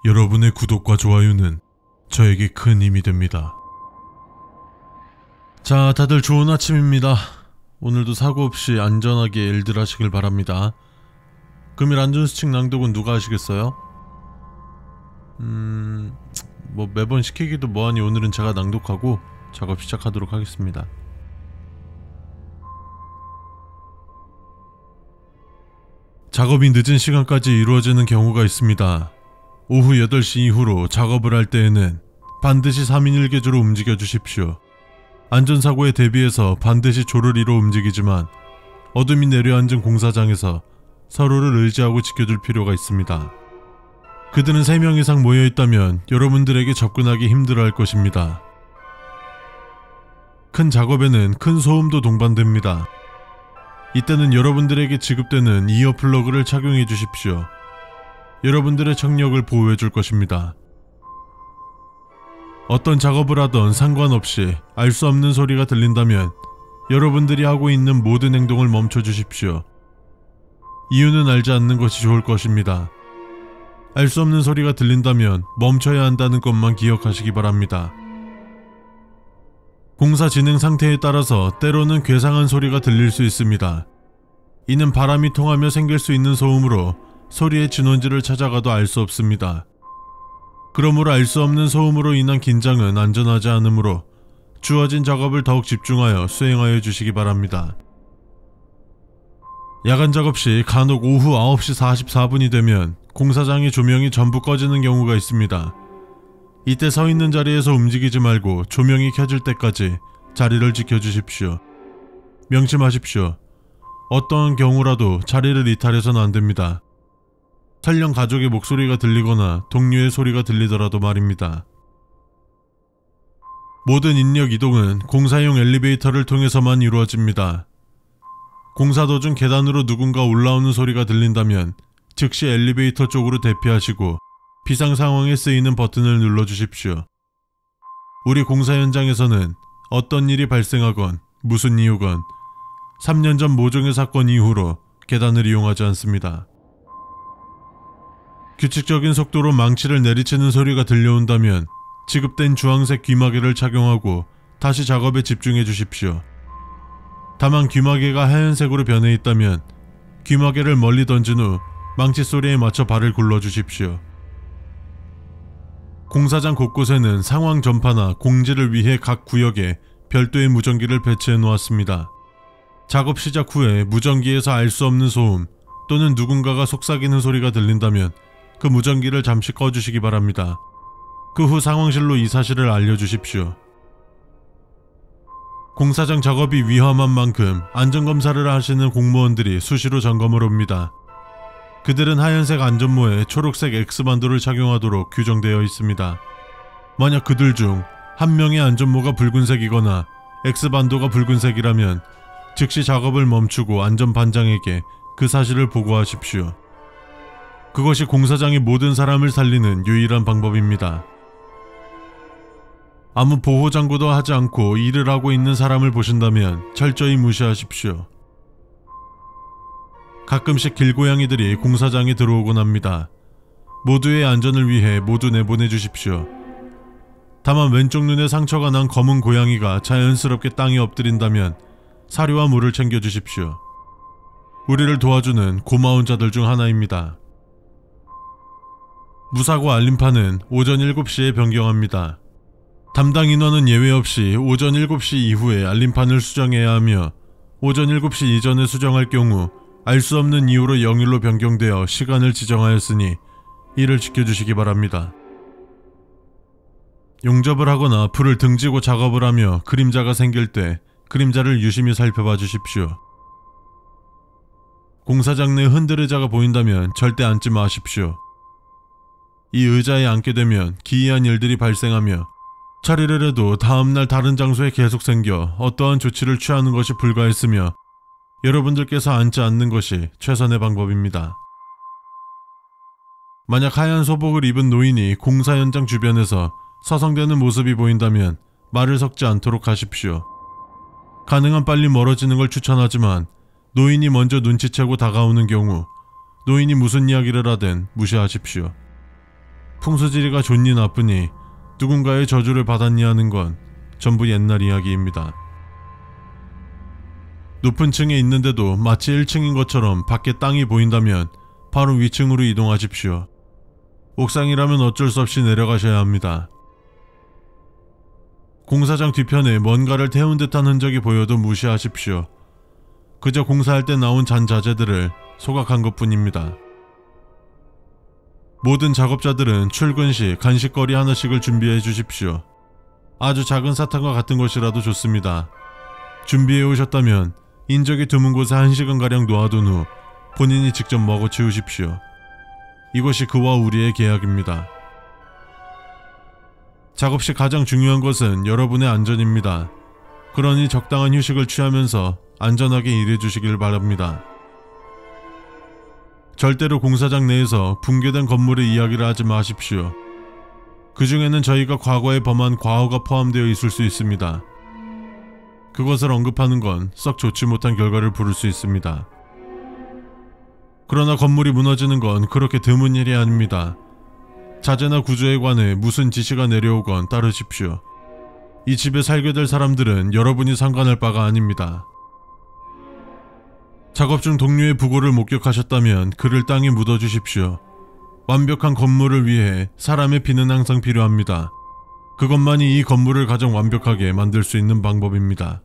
여러분의 구독과 좋아요는 저에게 큰 힘이 됩니다. 자, 다들 좋은 아침입니다. 오늘도 사고 없이 안전하게 일들 하시길 바랍니다. 금일 안전수칙 낭독은 누가 하시겠어요? 뭐 매번 시키기도 뭐하니 오늘은 제가 낭독하고 작업 시작하도록 하겠습니다. 작업이 늦은 시간까지 이루어지는 경우가 있습니다. 오후 8시 이후로 작업을 할 때에는 반드시 3인 1개조로 움직여 주십시오. 안전사고에 대비해서 반드시 조를 이뤄 움직이지만 어둠이 내려앉은 공사장에서 서로를 의지하고 지켜줄 필요가 있습니다. 그들은 3명 이상 모여있다면 여러분들에게 접근하기 힘들어할 것입니다. 큰 작업에는 큰 소음도 동반됩니다. 이때는 여러분들에게 지급되는 이어 플러그를 착용해 주십시오. 여러분들의 청력을 보호해 줄 것입니다. 어떤 작업을 하던 상관없이 알 수 없는 소리가 들린다면 여러분들이 하고 있는 모든 행동을 멈춰 주십시오. 이유는 알지 않는 것이 좋을 것입니다. 알 수 없는 소리가 들린다면 멈춰야 한다는 것만 기억하시기 바랍니다. 공사 진행 상태에 따라서 때로는 괴상한 소리가 들릴 수 있습니다. 이는 바람이 통하며 생길 수 있는 소음으로 소리의 진원지를 찾아가도 알 수 없습니다. 그러므로 알 수 없는 소음으로 인한 긴장은 안전하지 않으므로 주어진 작업을 더욱 집중하여 수행하여 주시기 바랍니다. 야간 작업 시 간혹 오후 9시 44분이 되면 공사장의 조명이 전부 꺼지는 경우가 있습니다. 이때 서 있는 자리에서 움직이지 말고 조명이 켜질 때까지 자리를 지켜주십시오. 명심하십시오. 어떠한 경우라도 자리를 이탈해서는 안됩니다. 설령 가족의 목소리가 들리거나 동료의 소리가 들리더라도 말입니다. 모든 인력 이동은 공사용 엘리베이터를 통해서만 이루어집니다. 공사 도중 계단으로 누군가 올라오는 소리가 들린다면 즉시 엘리베이터 쪽으로 대피하시고 비상 상황에 쓰이는 버튼을 눌러주십시오. 우리 공사 현장에서는 어떤 일이 발생하건 무슨 이유건 3년 전 모종의 사건 이후로 계단을 이용하지 않습니다. 규칙적인 속도로 망치를 내리치는 소리가 들려온다면 지급된 주황색 귀마개를 착용하고 다시 작업에 집중해 주십시오. 다만 귀마개가 하얀색으로 변해 있다면 귀마개를 멀리 던진 후 망치 소리에 맞춰 발을 굴러 주십시오. 공사장 곳곳에는 상황 전파나 공지를 위해 각 구역에 별도의 무전기를 배치해 놓았습니다. 작업 시작 후에 무전기에서 알 수 없는 소음 또는 누군가가 속삭이는 소리가 들린다면 그 무전기를 잠시 꺼주시기 바랍니다. 그 후 상황실로 이 사실을 알려주십시오. 공사장 작업이 위험한 만큼 안전검사를 하시는 공무원들이 수시로 점검을 옵니다. 그들은 하얀색 안전모에 초록색 X반도를 착용하도록 규정되어 있습니다. 만약 그들 중 한 명의 안전모가 붉은색이거나 X반도가 붉은색이라면 즉시 작업을 멈추고 안전반장에게 그 사실을 보고하십시오. 그것이 공사장의 모든 사람을 살리는 유일한 방법입니다. 아무 보호장구도 하지 않고 일을 하고 있는 사람을 보신다면 철저히 무시하십시오. 가끔씩 길고양이들이 공사장에 들어오곤 합니다. 모두의 안전을 위해 모두 내보내 주십시오. 다만 왼쪽 눈에 상처가 난 검은 고양이가 자연스럽게 땅에 엎드린다면 사료와 물을 챙겨 주십시오. 우리를 도와주는 고마운 자들 중 하나입니다. 무사고 알림판은 오전 7시에 변경합니다. 담당 인원은 예외 없이 오전 7시 이후에 알림판을 수정해야 하며 오전 7시 이전에 수정할 경우 알 수 없는 이유로 0일로 변경되어 시간을 지정하였으니 이를 지켜주시기 바랍니다. 용접을 하거나 불을 등지고 작업을 하며 그림자가 생길 때 그림자를 유심히 살펴봐 주십시오. 공사장 내 흔들 의자가 보인다면 절대 앉지 마십시오. 이 의자에 앉게 되면 기이한 일들이 발생하며 처리를 해도 다음날 다른 장소에 계속 생겨 어떠한 조치를 취하는 것이 불가했으며 여러분들께서 앉지 않는 것이 최선의 방법입니다. 만약 하얀 소복을 입은 노인이 공사 현장 주변에서 서성대는 모습이 보인다면 말을 섞지 않도록 하십시오. 가능한 빨리 멀어지는 걸 추천하지만 노인이 먼저 눈치채고 다가오는 경우 노인이 무슨 이야기를 하든 무시하십시오. 풍수지리가 좋니 나쁘니 누군가의 저주를 받았니 하는 건 전부 옛날 이야기입니다. 높은 층에 있는데도 마치 1층인 것처럼 밖에 땅이 보인다면 바로 위층으로 이동하십시오. 옥상이라면 어쩔 수 없이 내려가셔야 합니다. 공사장 뒤편에 뭔가를 태운 듯한 흔적이 보여도 무시하십시오. 그저 공사할 때 나온 잔자재들을 소각한 것뿐입니다. 모든 작업자들은 출근 시 간식거리 하나씩을 준비해 주십시오. 아주 작은 사탕과 같은 것이라도 좋습니다. 준비해 오셨다면 인적이 드문 곳에 1시간가량 놓아둔 후 본인이 직접 먹어 치우십시오. 이것이 그와 우리의 계약입니다. 작업 시 가장 중요한 것은 여러분의 안전입니다. 그러니 적당한 휴식을 취하면서 안전하게 일해 주시길 바랍니다. 절대로 공사장 내에서 붕괴된 건물의 이야기를 하지 마십시오. 그 중에는 저희가 과거에 범한 과오가 포함되어 있을 수 있습니다. 그것을 언급하는 건 썩 좋지 못한 결과를 부를 수 있습니다. 그러나 건물이 무너지는 건 그렇게 드문 일이 아닙니다. 자재나 구조에 관해 무슨 지시가 내려오건 따르십시오. 이 집에 살게 될 사람들은 여러분이 상관할 바가 아닙니다. 작업 중 동료의 부고를 목격하셨다면 그를 땅에 묻어주십시오. 완벽한 건물을 위해 사람의 피는 항상 필요합니다. 그것만이 이 건물을 가장 완벽하게 만들 수 있는 방법입니다.